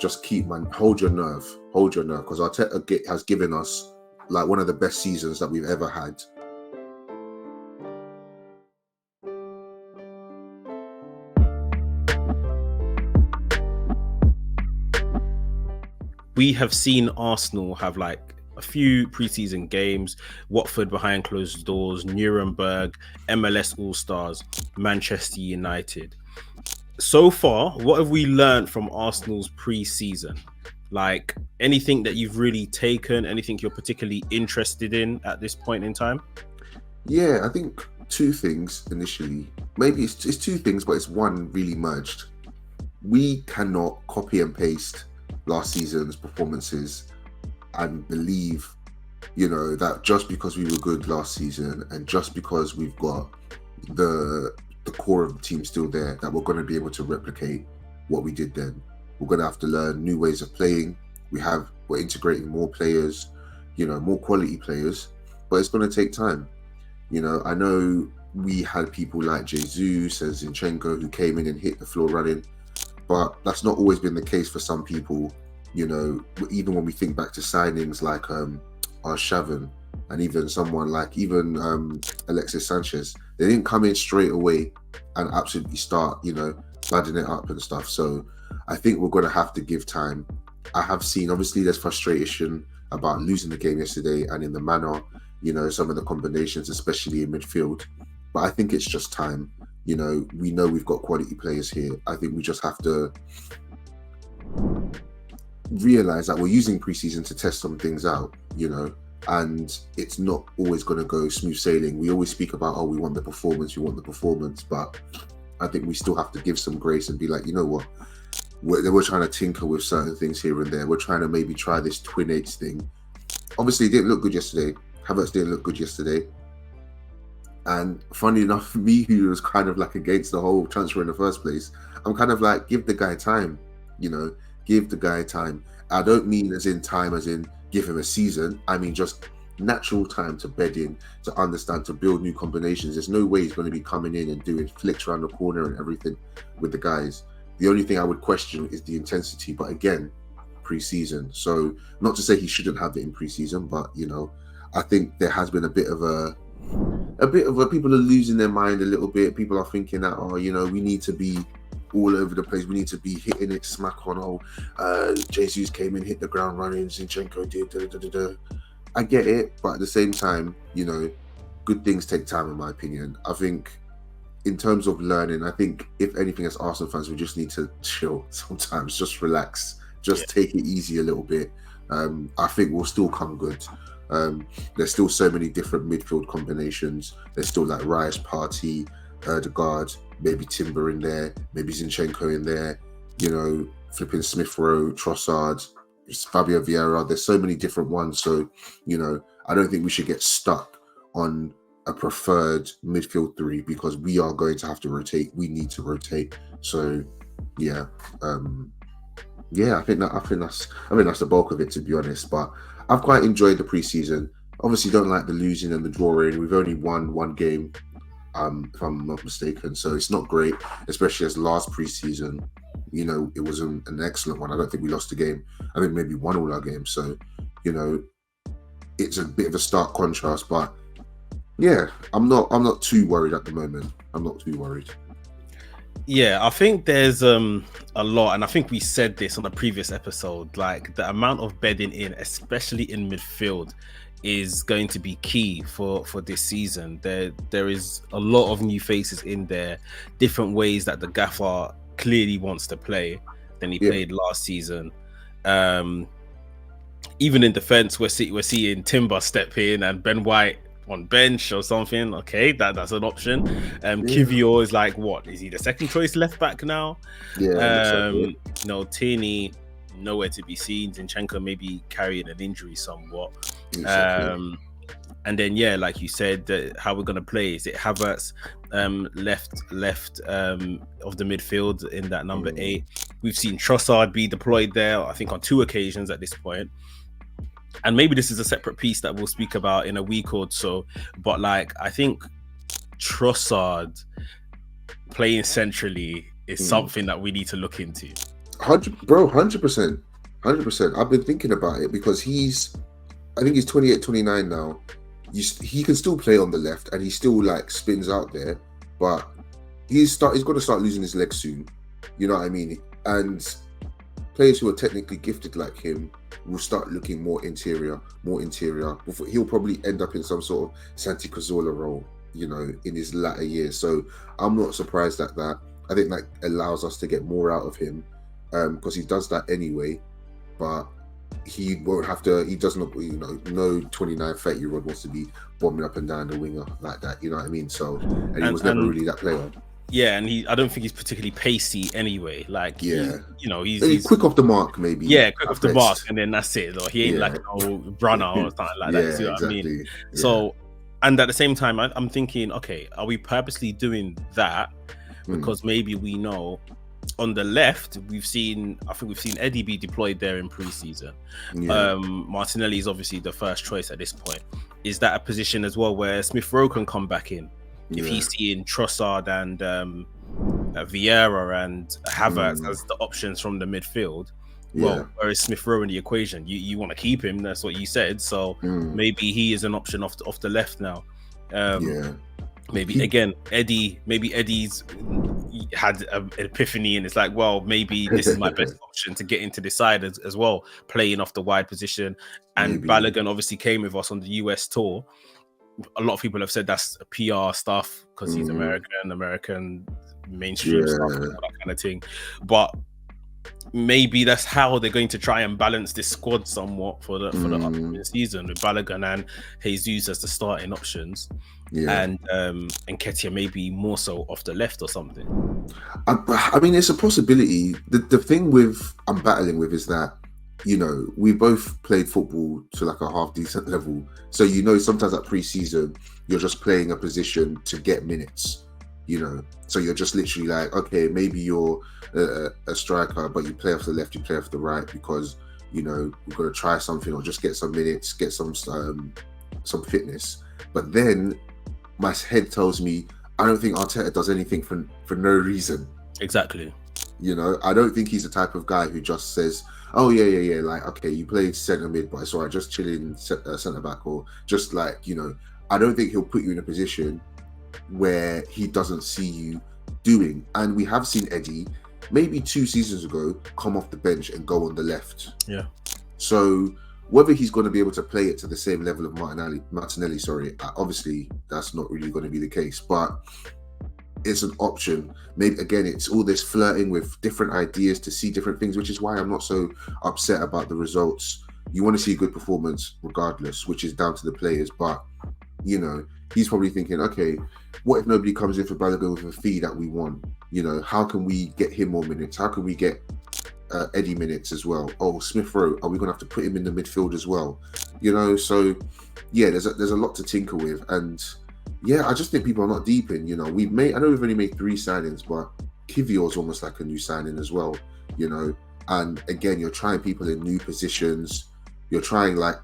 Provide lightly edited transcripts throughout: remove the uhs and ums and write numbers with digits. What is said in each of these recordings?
just hold your nerve, because Arteta has given us like one of the best seasons that we've ever had. We have seen Arsenal have like a few preseason games, Watford behind closed doors, Nuremberg, MLS All-Stars, Manchester United. So far, what have we learned from Arsenal's preseason? Like anything that you've really taken, anything you're particularly interested in at this point in time? Yeah, I think two things initially. Maybe it's two things, but it's one really merged. We cannot copy and paste last season's performances and believe, that just because we were good last season and just because we've got the core of the team still there, that we're going to be able to replicate what we did then. We're going to have to learn new ways of playing. We're integrating more players, more quality players, but it's going to take time. I know we had people like Jesus and Zinchenko who came in and hit the floor running, but that's not always been the case for some people. Even when we think back to signings like Arshavin and even someone like Alexis Sanchez, they didn't come in straight away and absolutely start, badding it up and stuff. So I think we're going to have to give time. I have seen, obviously, there's frustration about losing the game yesterday and in the manner, some of the combinations, especially in midfield. But I think it's just time. We know we've got quality players here. I think we just have to realize that we're using preseason to test some things out, and it's not always going to go smooth sailing. We always speak about, we want the performance, but I think we still have to give some grace and be like, you know what, we're trying to tinker with certain things here and there. We're trying to maybe try this twin eights thing. Obviously, it didn't look good yesterday. Havertz didn't look good yesterday. And funny enough, me, who was kind of like against the whole transfer in the first place, I'm kind of like, give the guy time, give the guy time. I don't mean as in give him a season. I mean just natural time to bed in, to understand, to build new combinations. There's no way he's going to be coming in and doing flicks around the corner and everything with the guys. The only thing I would question is the intensity, but again, pre-season. So not to say he shouldn't have it in pre-season, but I think there has been a bit of people are losing their mind a little bit. People are thinking that, we need to be all over the place. We need to be hitting it smack on. Jesus came in, hit the ground running. Zinchenko did. I get it, but at the same time, good things take time, in my opinion. I think in terms of learning, I think if anything, as Arsenal fans, we just need to chill sometimes, just relax, take it easy a little bit. I think we'll still come good. There's still so many different midfield combinations. There's still like Rice, Partey, Odegaard, maybe Timber in there, maybe Zinchenko in there, flipping Smith Rowe, Trossard, Fabio Vieira. There's so many different ones. So, I don't think we should get stuck on a preferred midfield three, because we are going to have to rotate. We need to rotate. So, yeah. I think that's the bulk of it, to be honest. But I've quite enjoyed the preseason. Obviously, don't like the losing and the drawing. We've only won one game, if I'm not mistaken. So it's not great, especially as last preseason, it was an excellent one. I don't think we lost a game. I think maybe won all our games. So, it's a bit of a stark contrast. But yeah, I'm not too worried at the moment. I'm not too worried. Yeah, I think there's a lot, and I think we said this on a previous episode, like the amount of bedding in, especially in midfield, is going to be key for this season. There is a lot of new faces in there, different ways that the gaffer clearly wants to play than he played last season. Even in defense, we're seeing Timber step in and Ben White on bench or something. Okay, that's an option. Kivior is like, what is he, the second choice left back now? Tierney nowhere to be seen. Zinchenko maybe carrying an injury somewhat. And then like you said, how we're going to play, is it Havertz left of the midfield in that number 8? We've seen Trossard be deployed there, I think on 2 occasions at this point. And maybe this is a separate piece that we'll speak about in a week or so. But like, I think Trossard playing centrally is something that we need to look into. 100%, 100%. I've been thinking about it because I think he's 28, 29 now. He can still play on the left, and he still like spins out there, but he's going to start losing his legs soon. You know what I mean? And players who are technically gifted like him will start looking more interior. He'll probably end up in some sort of Santi Cazorla role, you know, in his latter years. So I'm not surprised at that. I think that allows us to get more out of him because he does that anyway. But he won't have to. He doesn't, you know, no 29, 30-year-old wants to be bombing up and down the winger like that. You know what I mean? So, and he was never really that player. Yeah, and I don't think he's particularly pacey anyway. Like, yeah, he's quick off the mark, maybe. Yeah, quick off the mark, and then that's it. Or he ain't like no runner or something like that. Yeah, See what exactly. I mean? Yeah. So, and at the same time, I'm thinking, okay, are we purposely doing that because maybe we know on the left I think we've seen Eddie be deployed there in preseason. Yeah. Martinelli is obviously the first choice at this point. Is that a position as well where Smith Rowe can come back in? If he's seeing Trossard and Vieira and Havertz as the options from the midfield, well, where is Smith Rowe in the equation? You want to keep him, that's what you said. So maybe he is an option off the left now. Maybe again, Eddie's had an epiphany and it's like, well, maybe this is my best option to get into this side as well, playing off the wide position. And Balogun obviously came with us on the US tour. A lot of people have said that's a PR stuff because he's American mainstream stuff, and all that kind of thing. But maybe that's how they're going to try and balance this squad somewhat for the upcoming season, with Balogun and Jesus as the starting options, and Nketiah maybe more so off the left or something. I mean, it's a possibility. The thing I'm battling with is that, you know, we both played football to like a half decent level. So, you know, sometimes at pre-season, you're just playing a position to get minutes, you know. So you're just literally like, okay, maybe you're a striker, but you play off the left, you play off the right because, you know, we're going to try something or just get some minutes, get some fitness. But then my head tells me, I don't think Arteta does anything for no reason. Exactly. You know, I don't think he's the type of guy who just says, oh, yeah, like, okay, you played centre mid, but it's all right, just chilling centre back, or just like, you know, I don't think he'll put you in a position where he doesn't see you doing. And we have seen Eddie, maybe 2 seasons ago, come off the bench and go on the left. Yeah. So whether he's going to be able to play it to the same level of Martinelli, obviously that's not really going to be the case, but it's an option. Maybe again, it's all this flirting with different ideas to see different things, which is why I'm not so upset about the results. You want to see a good performance regardless, which is down to the players. But, you know, he's probably thinking, okay, what if nobody comes in for Balogun with a fee that we want? You know, how can we get him more minutes? How can we get Eddie minutes as well? Oh, Smith Rowe, are we going to have to put him in the midfield as well? You know, so yeah, there's a lot to tinker with. And yeah, I just think people are not deep in, you know, I know we've only made 3 signings, but Kivior's almost like a new signing as well, you know. And again, you're trying people in new positions. You're trying, like,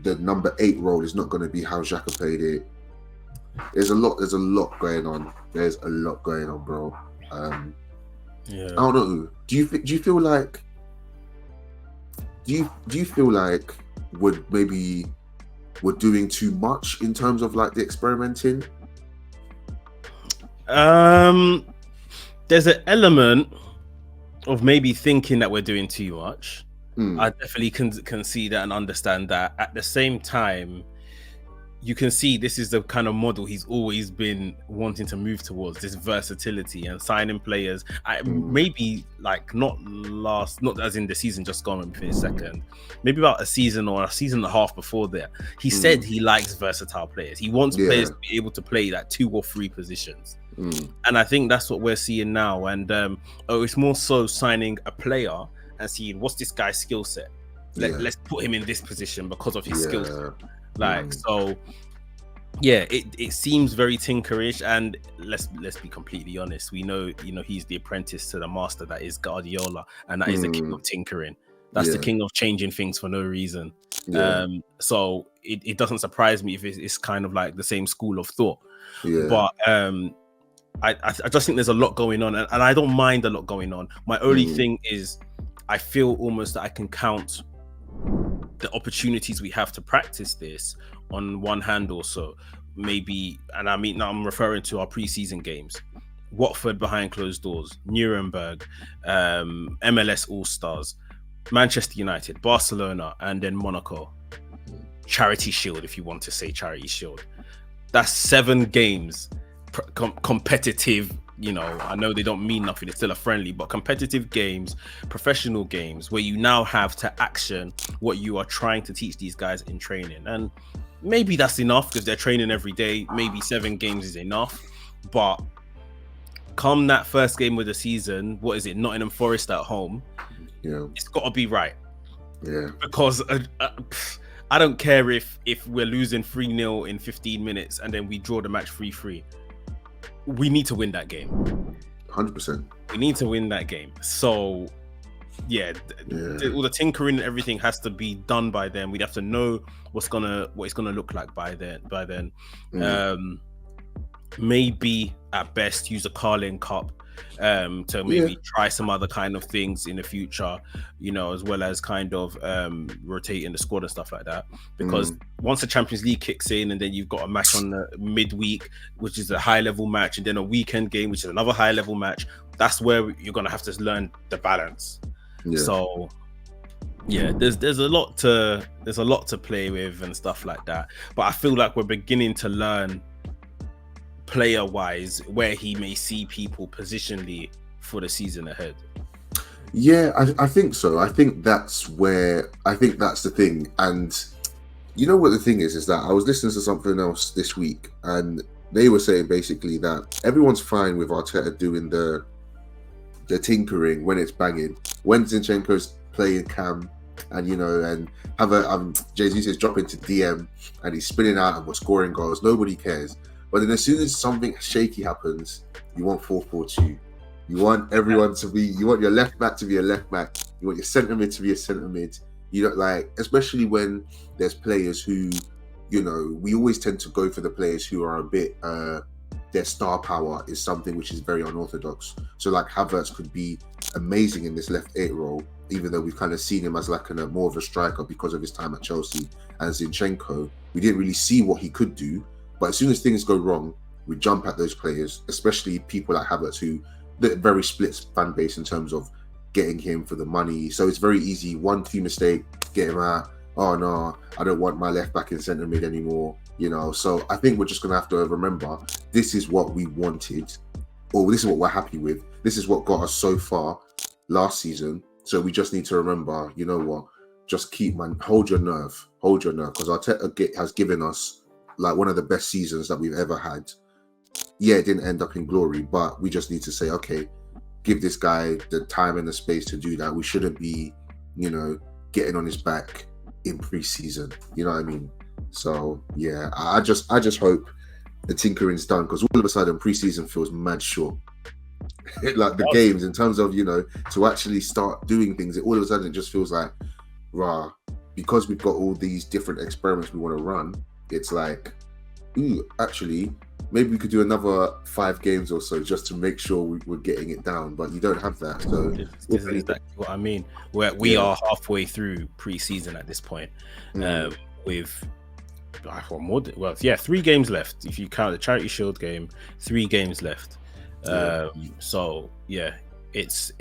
the number 8 role is not going to be how Xhaka played it. There's a lot going on. There's a lot going on, bro. I don't know. Do you feel like we're doing too much in terms of like the experimenting? There's an element of maybe thinking that we're doing too much. I definitely can see that and understand that. At the same time, you can see this is the kind of model he's always been wanting to move towards, this versatility and signing players. Maybe like not as in the season just gone when we finished second, maybe about a season or a season and a half before that. He said he likes versatile players. He wants players to be able to play like 2 or 3 positions. And I think that's what we're seeing now. And it's more so signing a player and seeing what's this guy's skill set. Let's put him in this position because of his skill set. So yeah, it seems very tinkerish, and let's be completely honest. We know, you know, he's the apprentice to the master that is Guardiola, and that is the king of tinkering. That's the king of changing things for no reason. So it doesn't surprise me if it's kind of like the same school of thought. But I just think there's a lot going on, and I don't mind a lot going on. My only thing is, I feel almost that I can count the opportunities we have to practice this on one hand or so. Maybe, and I mean, I'm referring to our preseason games. Watford behind closed doors, Nuremberg, MLS All-Stars, Manchester United, Barcelona, and then Monaco. Charity Shield, if you want to say Charity Shield. That's 7 games, competitive. You know, I know they don't mean nothing, it's still a friendly, but competitive games, professional games, where you now have to action what you are trying to teach these guys in training. And maybe that's enough because they're training every day. Maybe 7 games is enough. But come that first game of the season, what is it, Nottingham Forest at home? Yeah, it's got to be right. Yeah, because I don't care if we're losing 3-0 in 15 minutes and then we draw the match 3-3. We need to win that game. 100%. We need to win that game. So, yeah, all the tinkering and everything has to be done by then. We'd have to know what it's gonna look like by then. Maybe at best use a Carling Cup to maybe try some other kind of things in the future, you know, as well as kind of rotating the squad and stuff like that. Because once the Champions League kicks in and then you've got a match on the midweek, which is a high level match, and then a weekend game, which is another high level match, that's where you're gonna have to learn the balance. So there's a lot to play with and stuff like that. But I feel like we're beginning to learn player wise where he may see people positionally for the season ahead. I think so. I think that's the thing. And you know what the thing is that I was listening to something else this week, and they were saying basically that everyone's fine with Arteta doing the tinkering when it's banging, when Zinchenko's playing cam, and you know, and have a Jesus is dropping to DM and he's spinning out and we're scoring goals. Nobody cares. But then as soon as something shaky happens, you want 4-4-2. You want everyone to be, you want your left back to be a left back. You want your centre mid to be a centre mid. You know, like, especially when there's players who, you know, we always tend to go for the players who are a bit, their star power is something which is very unorthodox. So like Havertz could be amazing in this left 8 role, even though we've kind of seen him as like more of a striker because of his time at Chelsea. And Zinchenko, we didn't really see what he could do. But as soon as things go wrong, we jump at those players, especially people like Havertz, who the very split fan base in terms of getting him for the money. So it's very easy. 1-2 mistake, get him out. Oh no, I don't want my left back in centre mid anymore. You know, so I think we're just gonna have to remember this is what we wanted, or this is what we're happy with. This is what got us so far last season. So we just need to remember, you know what? Just hold your nerve, because Arteta has given us like one of the best seasons that we've ever had. Yeah, it didn't end up in glory, but we just need to say, okay, give this guy the time and the space to do that. We shouldn't be, you know, getting on his back in pre-season. You know what I mean? So yeah, I just hope the tinkering's done, because all of a sudden pre-season feels mad short. Like the games, in terms of, you know, to actually start doing things, all of a sudden it just feels like, rah, because we've got all these different experiments we want to run. It's like, actually, maybe we could do another 5 games or so just to make sure we're getting it down. But you don't have that. So this is exactly what I mean. We are halfway through pre-season at this point, with 3 games left. If you count the Charity Shield game, 3 games left. So yeah, it's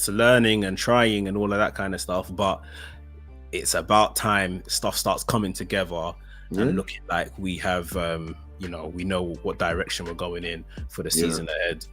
learning and trying and all of that kind of stuff. But it's about time stuff starts coming together. And looking like we have, you know, we know what direction we're going in for the season ahead.